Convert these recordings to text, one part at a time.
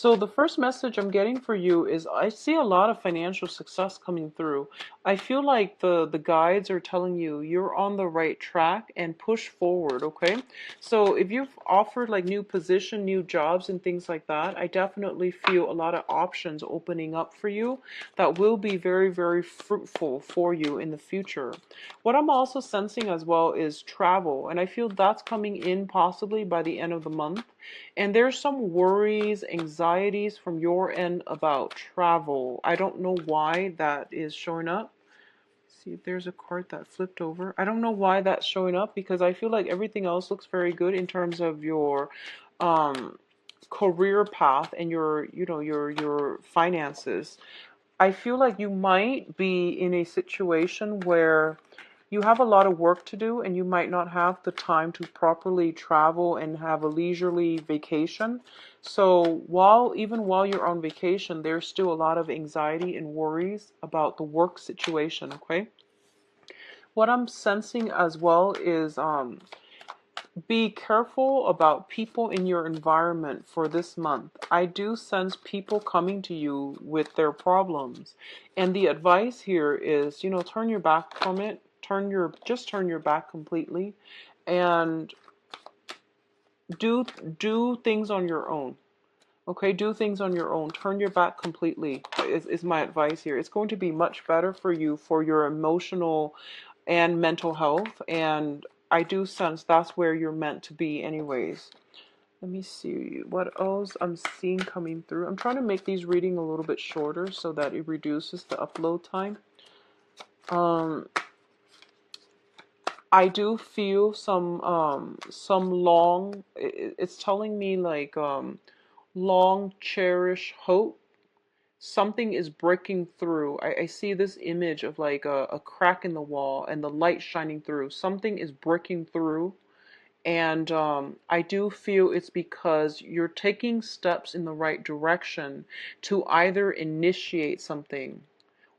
So the first message I'm getting for you is I see a lot of financial success coming through. I feel like the guides are telling you you're on the right track and push forward, okay? So if you've offered like new position, new jobs and things like that, I definitely feel a lot of options opening up for you that will be very, very fruitful for you in the future. What I'm also sensing as well is travel, and I feel that's coming in possibly by the end of the month. And there's some worries, anxieties from your end about travel. I don't know why that is showing up. See if there's a card that flipped over. I don't know why that's showing up because I feel like everything else looks very good in terms of your um, career path and your finances. I feel like you might be in a situation where you have a lot of work to do and you might not have the time to properly travel and have a leisurely vacation. So even while you're on vacation, there's still a lot of anxiety and worries about the work situation, okay? What I'm sensing as well is be careful about people in your environment for this month. I do sense people coming to you with their problems. And the advice here is, turn your back from it. Turn your back completely and do do things on your own. Okay, do things on your own. Turn your back completely is my advice here. It's going to be much better for you for your emotional and mental health. And I do sense that's where you're meant to be anyways. Let me see what else I'm seeing coming through. I'm trying to make these reading a little bit shorter so that it reduces the upload time. Um, I do feel some long. It's telling me like long cherished hope. Something is breaking through. I see this image of like a crack in the wall and the light shining through. Something is breaking through. And I do feel it's because you're taking steps in the right direction to either initiate something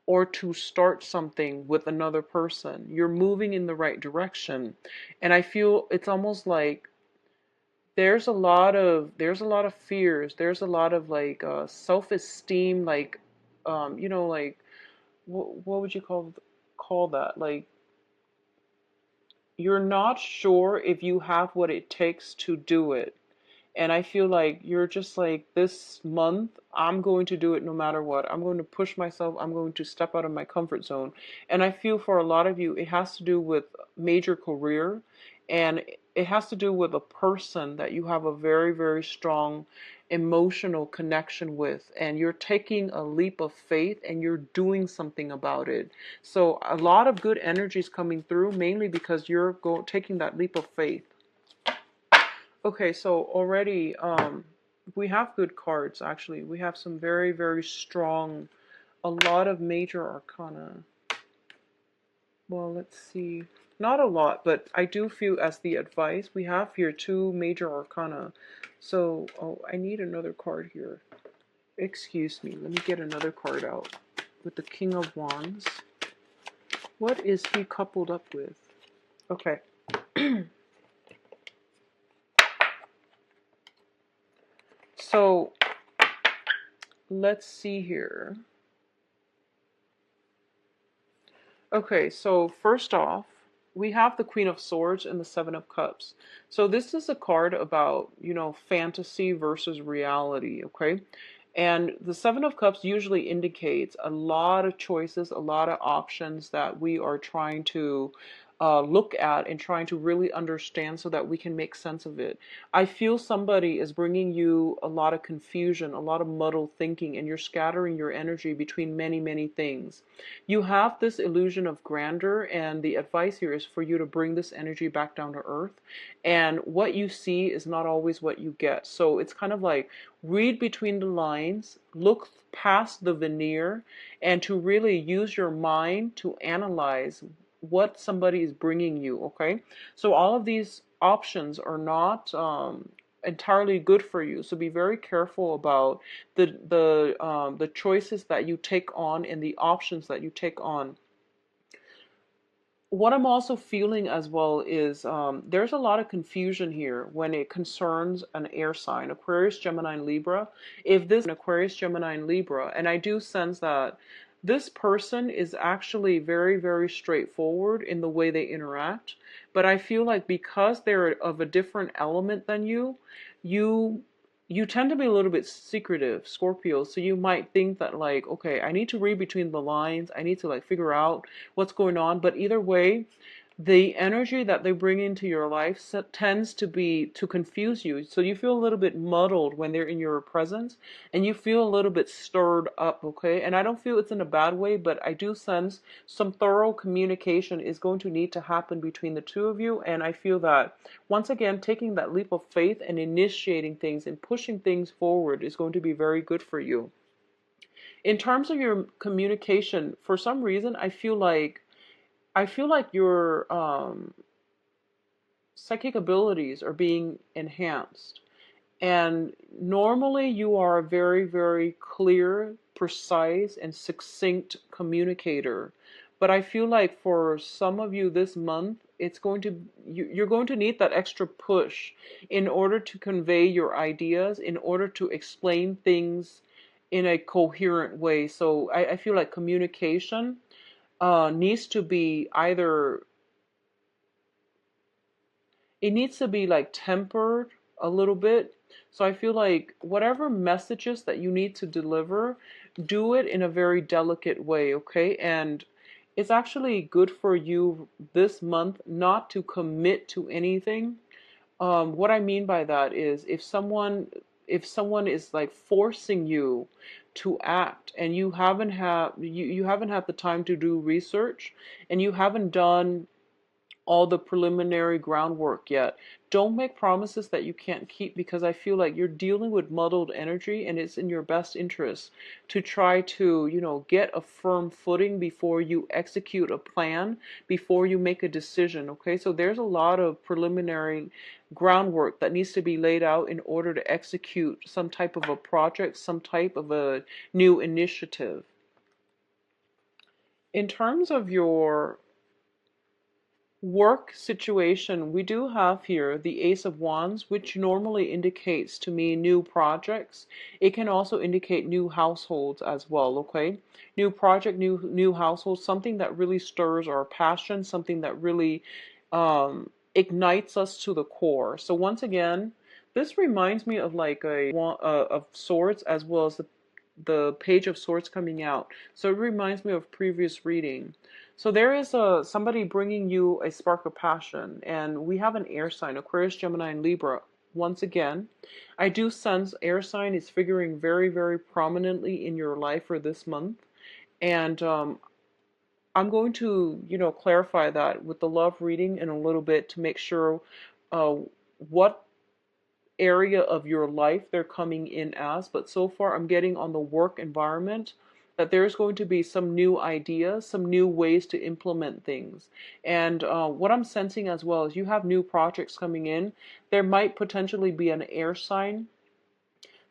or to start something with another person. You're moving in the right direction. And I feel it's almost like there's a lot of fears. There's a lot of like self-esteem, like like what would you call that? Like you're not sure if you have what it takes to do it. And I feel like you're just like, this month, I'm going to do it no matter what. I'm going to push myself. I'm going to step out of my comfort zone. And I feel for a lot of you, it has to do with major career. And it has to do with a person that you have a very, very strong emotional connection with. And you're taking a leap of faith and you're doing something about it. So a lot of good energy is coming through, mainly because you're taking that leap of faith. Okay, so already we have good cards actually. We have some very, very strong, a lot of major arcana. Well, let's see. Not a lot, but I do feel as the advice, we have here two major arcana. So, oh, I need another card here. Excuse me, let me get another card out. With the King of Wands. What is he coupled up with? Okay. So, let's see here. Okay, so first off, we have the Queen of Swords and the Seven of Cups. So this is a card about, fantasy versus reality, okay? And the Seven of Cups usually indicates a lot of choices, a lot of options that we are trying to look at and trying to really understand so that we can make sense of it. I feel somebody is bringing you a lot of confusion, a lot of muddled thinking, and you're scattering your energy between many, many things. You have this illusion of grandeur, and the advice here is for you to bring this energy back down to earth. And what you see is not always what you get. So it's kind of like read between the lines, look past the veneer, and to really use your mind to analyze what somebody is bringing you, okay? So all of these options are not entirely good for you. So be very careful about the choices that you take on and the options that you take on. what I'm also feeling as well is there's a lot of confusion here when it concerns an air sign, Aquarius, Gemini, and Libra. If this Aquarius, Gemini, and Libra, and I do sense that this person is actually very, very straightforward in the way they interact. But I feel like because they're of a different element than you you tend to be a little bit secretive, Scorpio. So you might think that like, okay, I need to read between the lines. I need to like figure out what's going on. But either way, the energy that they bring into your life tends to be to confuse you. So you feel a little bit muddled when they're in your presence, and you feel a little bit stirred up, okay? And I don't feel it's in a bad way, but I do sense some thorough communication is going to need to happen between the two of you. And I feel that once again, taking that leap of faith and initiating things and pushing things forward is going to be very good for you. In terms of your communication, for some reason, I feel like your psychic abilities are being enhanced. And normally you are a very, very clear, precise, and succinct communicator. But I feel like for some of you this month, you're going to need that extra push in order to convey your ideas, in order to explain things in a coherent way. So I feel like communication needs to be either it needs to be like tempered a little bit. So I feel like whatever messages that you need to deliver, do it in a very delicate way, okay? And it's actually good for you this month not to commit to anything. What I mean by that is if someone is like forcing you to act and you haven't had the time to do research and you haven't done all the preliminary groundwork yet. Don't make promises that you can't keep because I feel like you're dealing with muddled energy and it's in your best interest to try to, get a firm footing before you execute a plan, before you make a decision, okay? So there's a lot of preliminary groundwork that needs to be laid out in order to execute some type of a project, some type of a new initiative. In terms of your work situation, we do have here the Ace of Wands, which normally indicates to me new projects. It can also indicate new households as well, okay? New project, new household, something that really stirs our passion, something that really ignites us to the core. So once again, this reminds me of like of swords as well as the page of swords coming out. So it reminds me of previous reading. So there is somebody bringing you a spark of passion, and we have an air sign, Aquarius, Gemini, and Libra. Once again, I do sense air sign is figuring very, very prominently in your life for this month, and I'm going to, clarify that with the love reading in a little bit to make sure uh, what area of your life they're coming in as, but so far I'm getting on the work environment that there's going to be some new ideas, some new ways to implement things. And what I'm sensing as well is you have new projects coming in. There might potentially be an air sign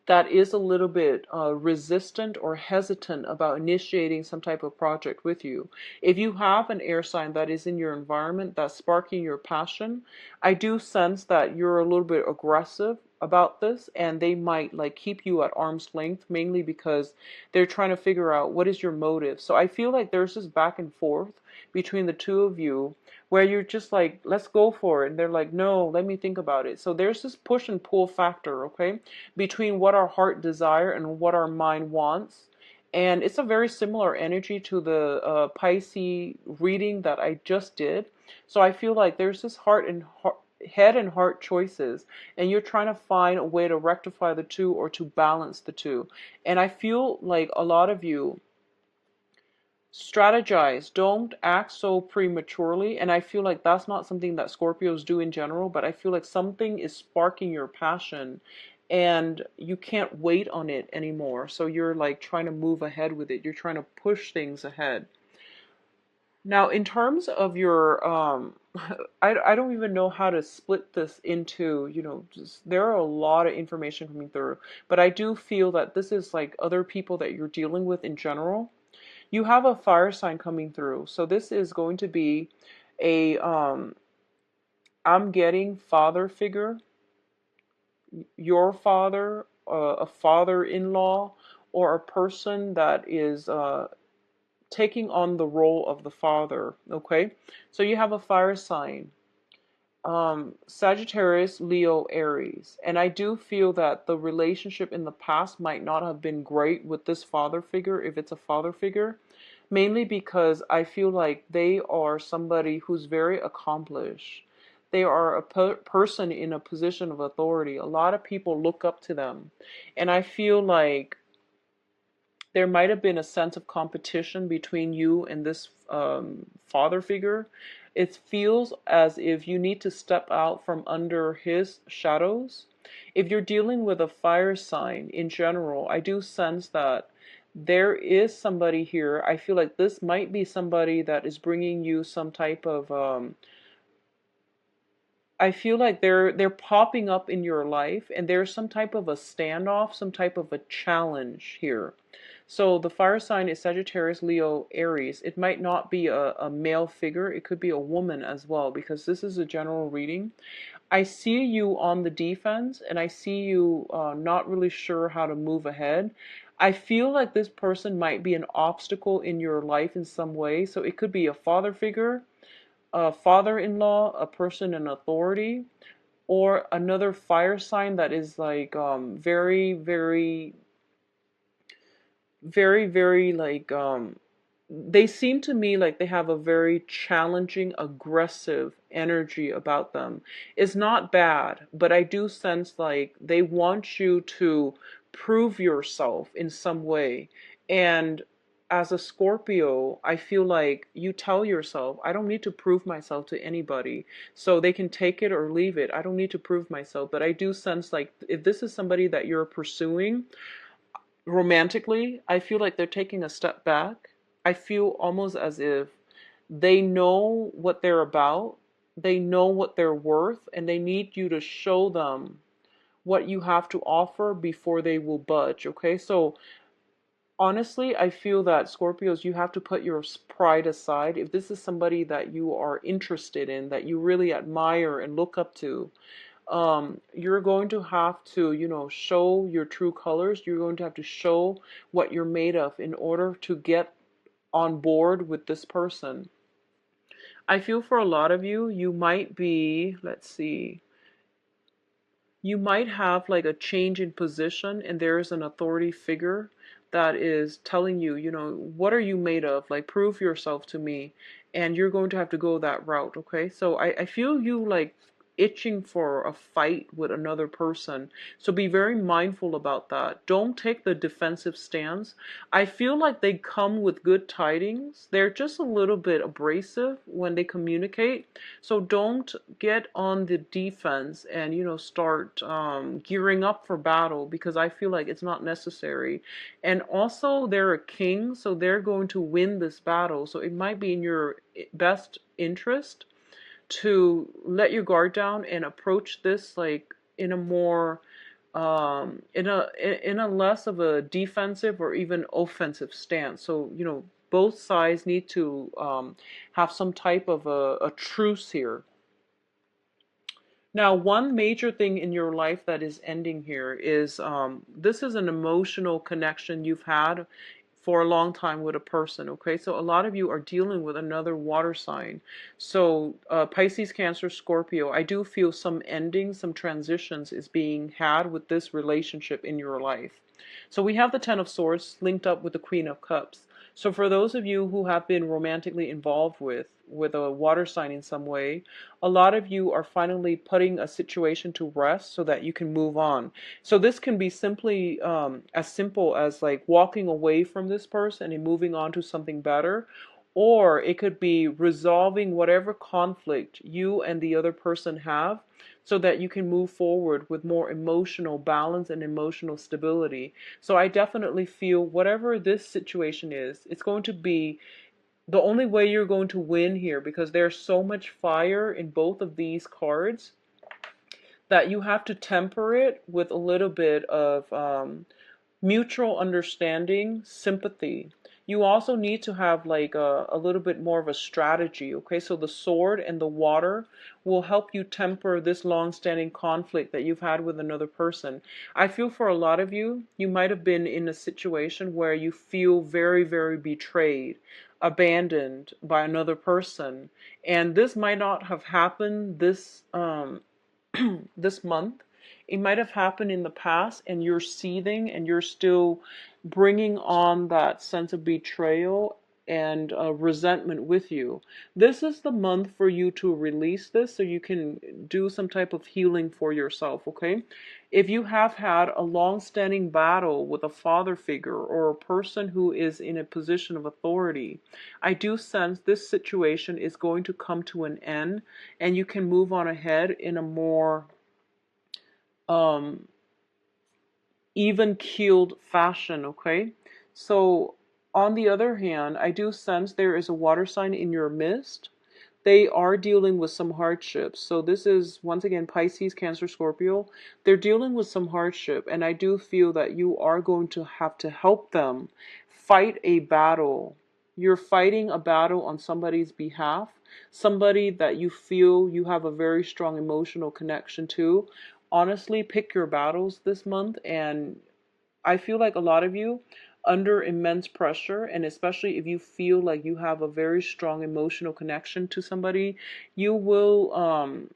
that is a little bit resistant or hesitant about initiating some type of project with you. If you have an air sign that is in your environment that's sparking your passion, I do sense that you're a little bit aggressive about this and they might like keep you at arm's length mainly because they're trying to figure out what is your motive. So I feel like there's this back and forth between the two of you where you're just like, let's go for it. And they're like, no, let me think about it. So there's this push and pull factor, okay, between what our heart desire and what our mind wants. And it's a very similar energy to the Pisces reading that I just did. So I feel like there's this head and heart choices, and you're trying to find a way to rectify the two or to balance the two. And I feel like a lot of you strategize, don't act so prematurely. And I feel like that's not something that Scorpios do in general, but I feel like something is sparking your passion and you can't wait on it anymore. So you're like trying to move ahead with it. You're trying to push things ahead. Now, in terms of your, I don't even know how to split this into, just, there are a lot of information coming through, but I do feel that this is like other people that you're dealing with in general. You have a fire sign coming through. So this is going to be a I'm getting father figure, your father, a father-in-law, or a person that is taking on the role of the father. Okay, so you have a fire sign, Sagittarius, Leo, Aries. And I do feel that the relationship in the past might not have been great with this father figure, if it's a father figure, mainly because I feel like they are somebody who's very accomplished. They are a person in a position of authority. A lot of people look up to them. And I feel like there might have been a sense of competition between you and this father figure. It feels as if you need to step out from under his shadows. If you're dealing with a fire sign in general, I do sense that there is somebody here. I feel like this might be somebody that is bringing you some type of I feel like they're popping up in your life, and there's some type of a standoff, some type of a challenge here. So the fire sign is Sagittarius, Leo, Aries. It might not be a male figure. It could be a woman as well, because this is a general reading. I see you on the defense, and I see you not really sure how to move ahead. I feel like this person might be an obstacle in your life in some way. So it could be a father figure, a father-in-law, a person in authority, or another fire sign that is like very, very, very, very like they seem to me like they have a very challenging, aggressive energy about them. It's not bad, but I do sense like they want you to prove yourself in some way. And as a Scorpio, I feel like you tell yourself, I don't need to prove myself to anybody. So they can take it or leave it. I don't need to prove myself. But I do sense like if this is somebody that you're pursuing, romantically, I feel like they're taking a step back. I feel almost as if they know what they're about, they know what they're worth, and they need you to show them what you have to offer before they will budge. Okay, so honestly, I feel that Scorpios, you have to put your pride aside. If this is somebody that you are interested in, that you really admire and look up to, you're going to have to, show your true colors. You're going to have to show what you're made of in order to get on board with this person. I feel for a lot of you, you might be, let's see, you might have like a change in position, and there is an authority figure that is telling you, what are you made of? Like, prove yourself to me. And you're going to have to go that route, okay? So I feel you like itching for a fight with another person. So be very mindful about that. Don't take the defensive stance. I feel like they come with good tidings. They're just a little bit abrasive when they communicate. So don't get on the defense and, start gearing up for battle, because I feel like it's not necessary. And also, they're a king, so they're going to win this battle. So it might be in your best interest to let your guard down and approach this like in a more in a less of a defensive or even offensive stance. So both sides need to have some type of a truce here. Now, one major thing in your life that is ending here is this is an emotional connection you've had for a long time with a person, okay? So a lot of you are dealing with another water sign. So Pisces, Cancer, Scorpio, I do feel some endings, some transitions is being had with this relationship in your life. So we have the Ten of Swords linked up with the Queen of Cups. So for those of you who have been romantically involved with a water sign in some way, a lot of you are finally putting a situation to rest so that you can move on. So this can be simply as simple as like walking away from this person and moving on to something better. Or it could be resolving whatever conflict you and the other person have so that you can move forward with more emotional balance and emotional stability. So I definitely feel whatever this situation is, it's going to be the only way you're going to win here, because there's so much fire in both of these cards that you have to temper it with a little bit of mutual understanding, sympathy. You also need to have like a little bit more of a strategy, okay? So the sword and the water will help you temper this long-standing conflict that you've had with another person. I feel for a lot of you, you might have been in a situation where you feel very, very betrayed, abandoned by another person. And this might not have happened this month. It might have happened in the past, and you're seething and you're still bringing on that sense of betrayal and resentment with you. This is the month for you to release this so you can do some type of healing for yourself, okay? If you have had a long-standing battle with a father figure or a person who is in a position of authority, I do sense this situation is going to come to an end and you can move on ahead in a more um, even keeled fashion, okay? So, on the other hand, I do sense there is a water sign in your midst. They are dealing with some hardships. So, this is once again Pisces, Cancer, Scorpio. They're dealing with some hardship, and I do feel that you are going to have to help them fight a battle. You're fighting a battle on somebody's behalf, somebody that you feel you have a very strong emotional connection to. Honestly, pick your battles this month, and I feel like a lot of you under immense pressure, and especially if you feel like you have a very strong emotional connection to somebody, you will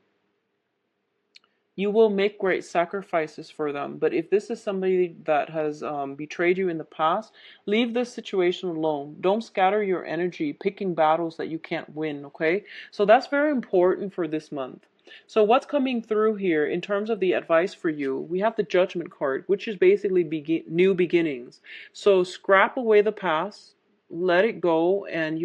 you will make great sacrifices for them. But if this is somebody that has betrayed you in the past, leave this situation alone. Don't scatter your energy picking battles that you can't win, okay? So that's very important for this month. So what's coming through here in terms of the advice for you? We have the Judgment card, which is basically new beginnings. So scrap away the past, let it go, and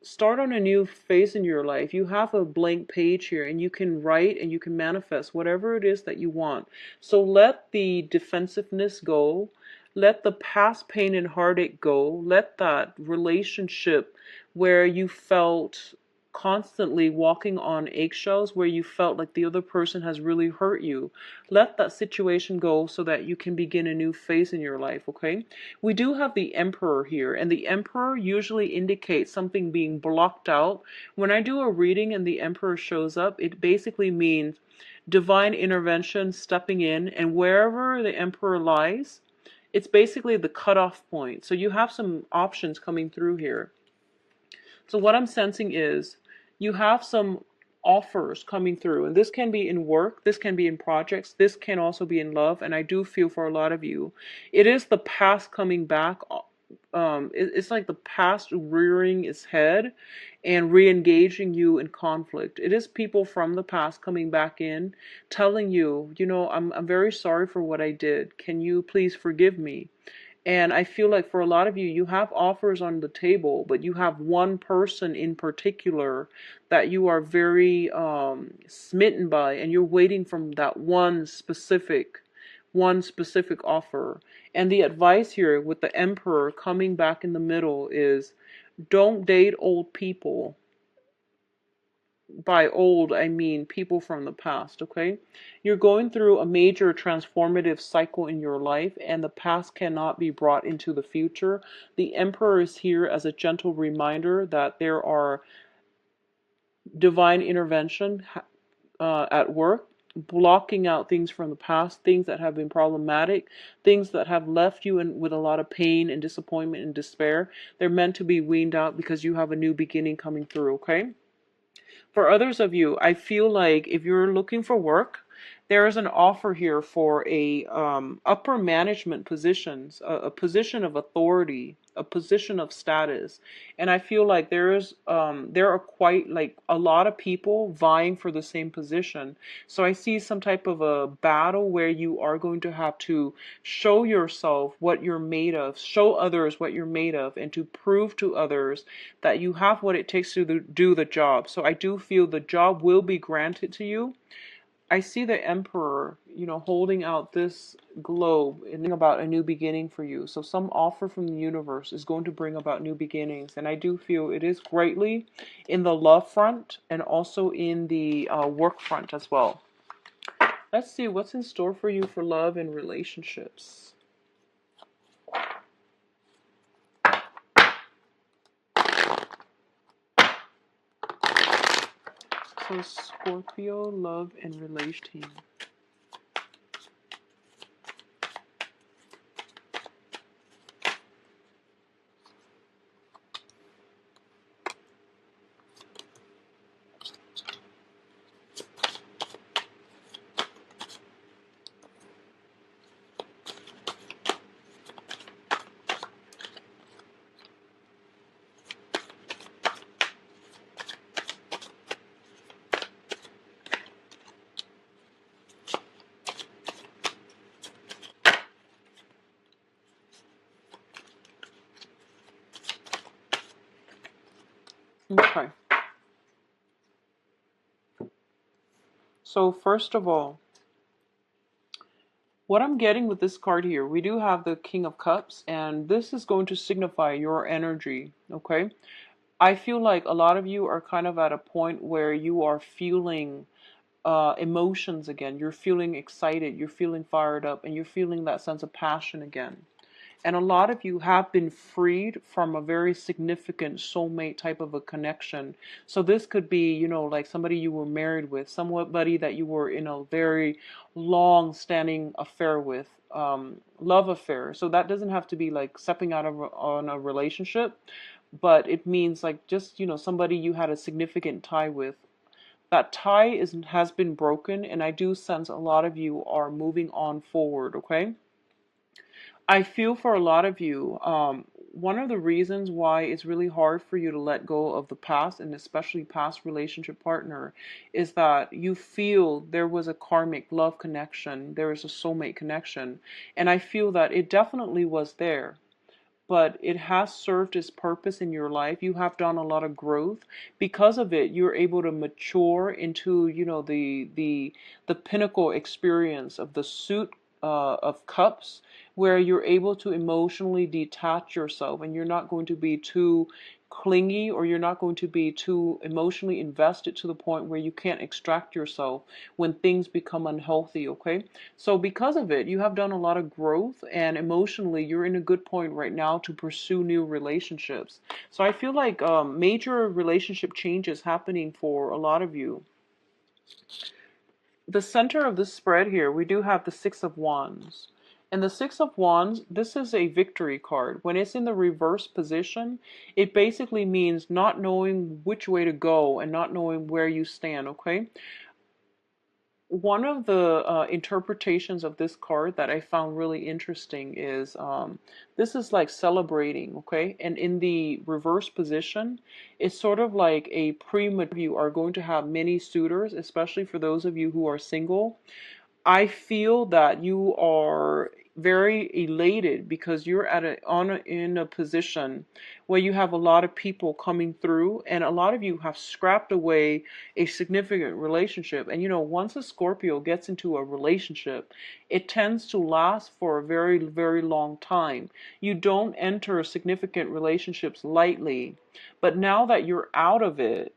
start on a new phase in your life. You have a blank page here and you can write and you can manifest whatever it is that you want. So let the defensiveness go. Let the past pain and heartache go. Let that relationship where you felt constantly walking on eggshells, where you felt like the other person has really hurt you. Let that situation go so that you can begin a new phase in your life, okay? We do have the Emperor here, and the Emperor usually indicates something being blocked out. When I do a reading and the Emperor shows up, it basically means divine intervention stepping in, and wherever the Emperor lies, it's basically the cutoff point. So you have some options coming through here. So what I'm sensing is you have some offers coming through, and this can be in work, this can be in projects, this can also be in love, and I do feel for a lot of you, it is the past coming back. It's like the past rearing its head and re-engaging you in conflict. It is people from the past coming back in, telling you, I'm very sorry for what I did. Can you please forgive me? And I feel like for a lot of you, you have offers on the table, but you have one person in particular that you are very smitten by, and you're waiting from that one specific offer. And the advice here with the Emperor coming back in the middle is don't date old people. By old, I mean people from the past, okay? You're going through a major transformative cycle in your life, and the past cannot be brought into the future. The Emperor is here as a gentle reminder that there are divine intervention at work, blocking out things from the past, things that have been problematic, things that have left you with a lot of pain and disappointment and despair. They're meant to be weaned out because you have a new beginning coming through, okay? For others of you, I feel like if you're looking for work, there is an offer here for a upper management positions, a position of authority, a position of status, and I feel like there are quite like a lot of people vying for the same position. So I see some type of a battle where you are going to have to show yourself what you're made of, show others what you're made of, and to prove to others that you have what it takes to do the job. So I do feel the job will be granted to you. I see the Emperor, holding out this globe and about a new beginning for you. So some offer from the universe is going to bring about new beginnings. And I do feel it is greatly in the love front and also in the work front as well. Let's see what's in store for you for love and relationships. So Scorpio, love and relation. Okay. So first of all, what I'm getting with this card here, we do have the King of Cups, and this is going to signify your energy, okay? I feel like a lot of you are kind of at a point where you are feeling emotions again. You're feeling excited, you're feeling fired up, and you're feeling that sense of passion again. And a lot of you have been freed from a very significant soulmate type of a connection. So this could be, you know, like somebody you were married with, somebody that you were in a very long standing affair with, love affair. So that doesn't have to be like stepping out of on a relationship, but it means like just, you know, somebody you had a significant tie with. That tie has been broken, and I do sense a lot of you are moving on forward, okay? I feel for a lot of you, one of the reasons why it's really hard for you to let go of the past, and especially past relationship partner, is that you feel there was a karmic love connection, there is a soulmate connection, and I feel that it definitely was there, but it has served its purpose in your life. You have done a lot of growth. Because of it, you're able to mature into, you know, the pinnacle experience of the suit of cups, where you're able to emotionally detach yourself, and you're not going to be too clingy, or you're not going to be too emotionally invested to the point where you can't extract yourself when things become unhealthy, okay? So because of it, you have done a lot of growth, and emotionally you're in a good point right now to pursue new relationships. So I feel like major relationship changes happening for a lot of you. The center of this spread here, we do have the Six of Wands. And the Six of Wands, this is a victory card. When it's in the reverse position, it basically means not knowing which way to go and not knowing where you stand, okay? One of the interpretations of this card that I found really interesting is this is like celebrating, okay? And in the reverse position, it's sort of like a premature, you are going to have many suitors, especially for those of you who are single. I feel that you are very elated because you're at in a position where you have a lot of people coming through, and a lot of you have scrapped away a significant relationship. And you know, once a Scorpio gets into a relationship, it tends to last for a very, very long time. You don't enter significant relationships lightly, but now that you're out of it,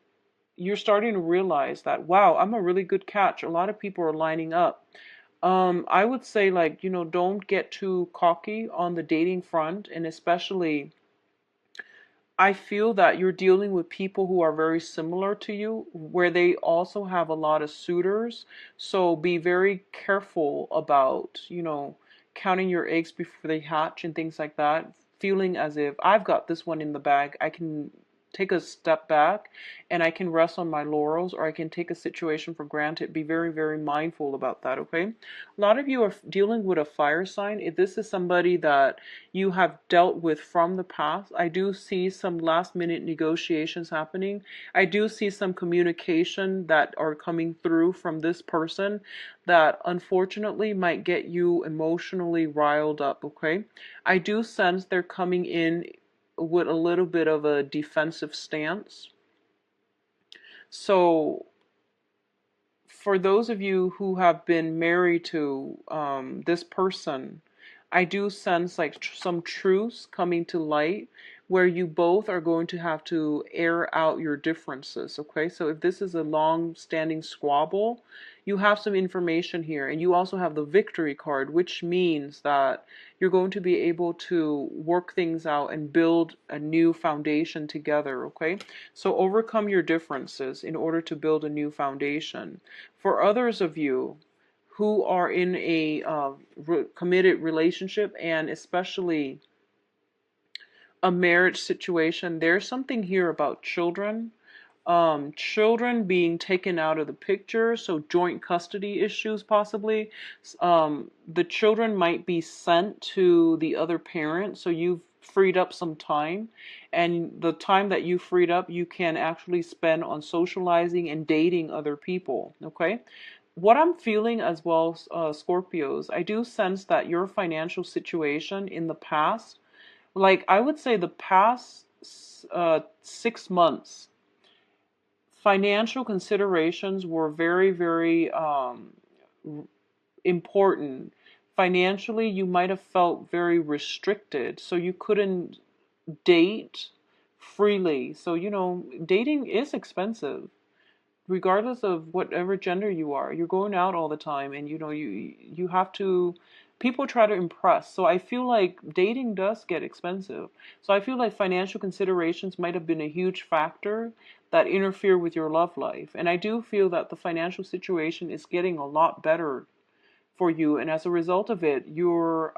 you're starting to realize that, wow, I'm a really good catch. A lot of people are lining up. I would say, like, you know, don't get too cocky on the dating front, and especially I feel that you're dealing with people who are very similar to you, where they also have a lot of suitors. So be very careful about, you know, counting your eggs before they hatch and things like that. Feeling as if I've got this one in the bag, I can take a step back and I can rest on my laurels, or I can take a situation for granted. Be very, very mindful about that, okay? A lot of you are dealing with a fire sign. If this is somebody that you have dealt with from the past, I do see some last minute negotiations happening. I do see some communication that are coming through from this person that unfortunately might get you emotionally riled up, okay? I do sense they're coming in with a little bit of a defensive stance. So for those of you who have been married to this person, I do sense like some truths coming to light where you both are going to have to air out your differences, okay? So if this is a long-standing squabble, you have some information here, and you also have the victory card, which means that you're going to be able to work things out and build a new foundation together, okay? So overcome your differences in order to build a new foundation. For others of you who are in a committed relationship, and especially a marriage situation, there's something here about children. Children being taken out of the picture, so joint custody issues possibly. The children might be sent to the other parent, so you've freed up some time, and the time that you freed up, you can actually spend on socializing and dating other people, okay? What I'm feeling as well, Scorpios, I do sense that your financial situation in the past, like I would say the past 6 months, financial considerations were very, very important. Financially, you might have felt very restricted, so you couldn't date freely. So, dating is expensive, regardless of whatever gender you are. You're going out all the time, and you have to, people try to impress. So I feel like dating does get expensive. So I feel like financial considerations might have been a huge factor that interfere with your love life. And I do feel that the financial situation is getting a lot better for you, and as a result of it, you're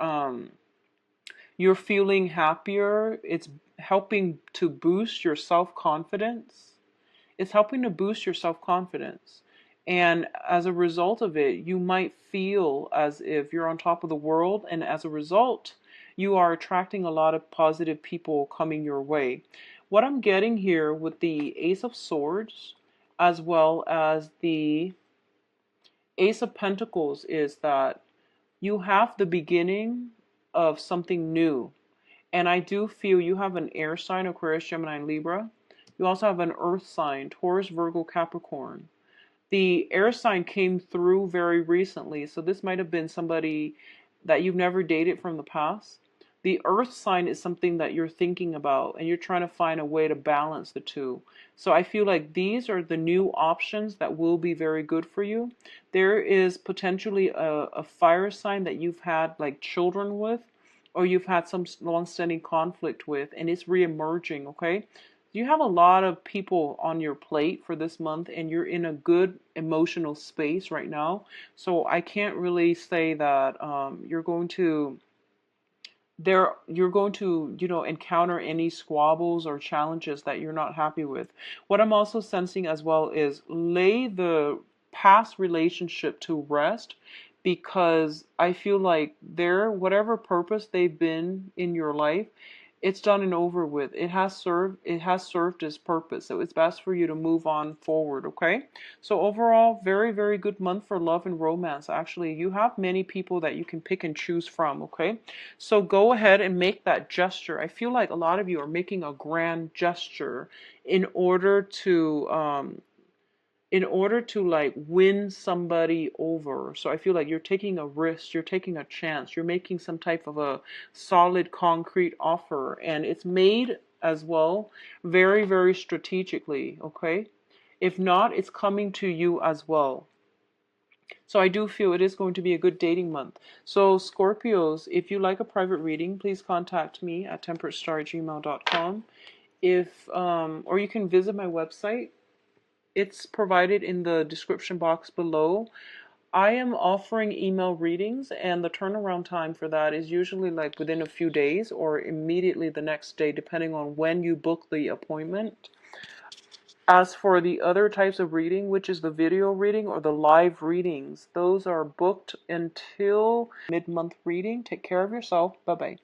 feeling happier. It's helping to boost your self-confidence. It's helping to boost your self-confidence. And as a result of it, you might feel as if you're on top of the world. And as a result, you are attracting a lot of positive people coming your way. What I'm getting here with the Ace of Swords, as well as the Ace of Pentacles, is that you have the beginning of something new. And I do feel you have an air sign, Aquarius, Gemini, and Libra. You also have an earth sign, Taurus, Virgo, Capricorn. The air sign came through very recently, so this might have been somebody that you've never dated from the past. The earth sign is something that you're thinking about, and you're trying to find a way to balance the two. So I feel like these are the new options that will be very good for you. There is potentially a fire sign that you've had like children with, or you've had some long-standing conflict with, and it's re-emerging, okay? You have a lot of people on your plate for this month, and you're in a good emotional space right now. So I can't really say that you're going to encounter any squabbles or challenges that you're not happy with. What I'm also sensing as well is lay the past relationship to rest, because I feel like whatever purpose they've been in your life, it's done and over with. It has served its purpose. So it's best for you to move on forward, okay? So overall, very, very good month for love and romance. Actually, you have many people that you can pick and choose from, okay? So go ahead and make that gesture. I feel like a lot of you are making a grand gesture in order to like win somebody over. So I feel like you're taking a risk, you're taking a chance, you're making some type of a solid concrete offer, and it's made as well very, very strategically, okay? If not, it's coming to you as well. So I do feel it is going to be a good dating month. So Scorpios, if you like a private reading, please contact me at temperatestar@gmail.com. Or you can visit my website. It's provided in the description box below. I am offering email readings, and the turnaround time for that is usually like within a few days or immediately the next day, depending on when you book the appointment. As for the other types of reading, which is the video reading or the live readings, those are booked until mid-month reading. Take care of yourself. Bye-bye.